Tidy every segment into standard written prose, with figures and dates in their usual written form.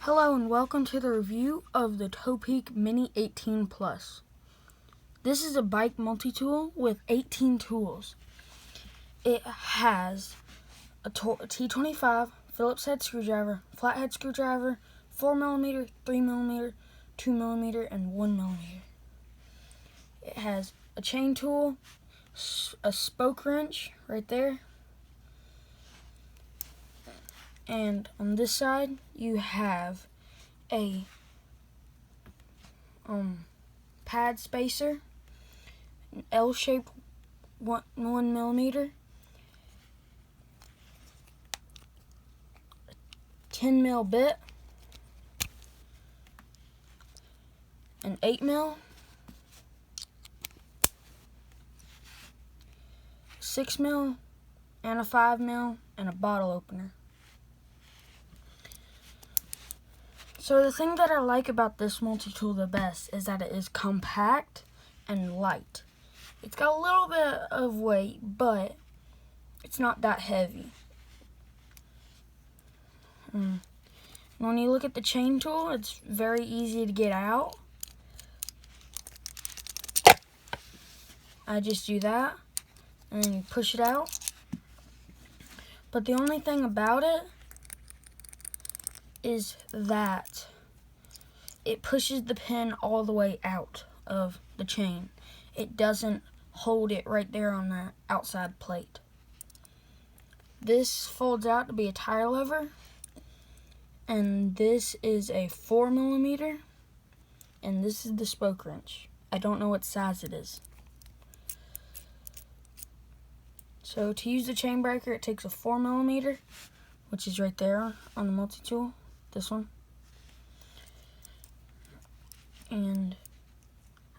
Hello and welcome to the review of the Topeak Mini 18 Plus. This is a bike multi-tool with 18 tools. It has a T25 Phillips head screwdriver, flathead screwdriver, 4mm, 3mm, 2mm, and 1mm. It has a chain tool, a spoke wrench right there, and on this side you have a pad spacer, an L-shaped 1mm, 10mm bit, an 8mm, 6mm, and a 5mm, and a bottle opener. So the thing that I like about this multi-tool the best is that it is compact and light. It's got a little bit of weight, but it's not that heavy. When you look at the chain tool, it's very easy to get out. I just do that, and then you push it out. But the only thing about it is that it pushes the pin all the way out of the chain. It doesn't hold it right there on the outside plate. This folds out to be a tire lever, and this is a 4mm, and this is the spoke wrench. I don't know what size it is. So to use the chain breaker, it takes a 4mm, which is right there on the multi-tool, this one. And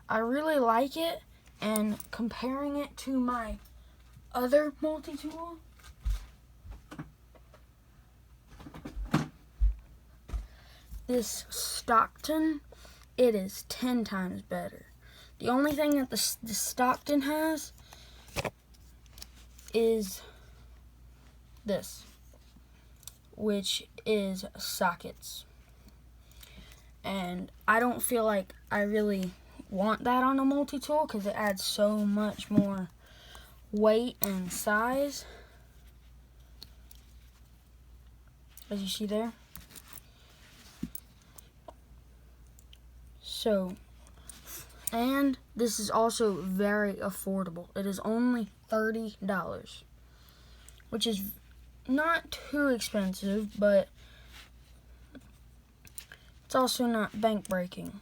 I really like it, and comparing it to my other multi-tool, this Stockton, it is 10 times better. The only thing that the Stockton has is this, which is sockets. And I don't feel like I really want that on a multi-tool because it adds so much more weight and size, as you see there. So, and this is also very affordable. It is only $30, which is not too expensive, but it's also not bank breaking.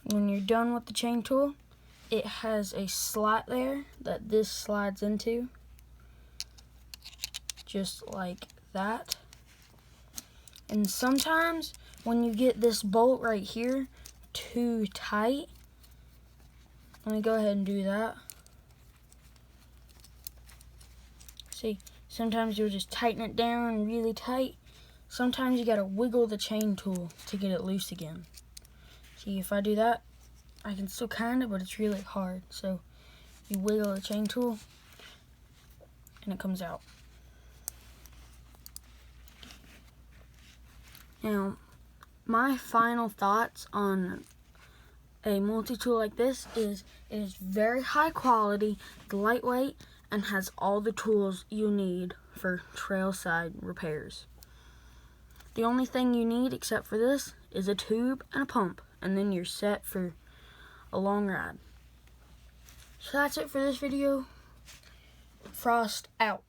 When you're done with the chain tool, it has a slot there that this slides into, just like that. And sometimes when you get this bolt right here too tight, let me go ahead and do that. See, sometimes you'll just tighten it down really tight. Sometimes you gotta wiggle the chain tool to get it loose again. See, if I do that, I can still kinda, but it's really hard. So you wiggle the chain tool and it comes out. Now, my final thoughts on a multi-tool like this is it is very high quality, lightweight, and has all the tools you need for trailside repairs. The only thing you need except for this is a tube and a pump, and then you're set for a long ride. So that's it for this video. Frost out.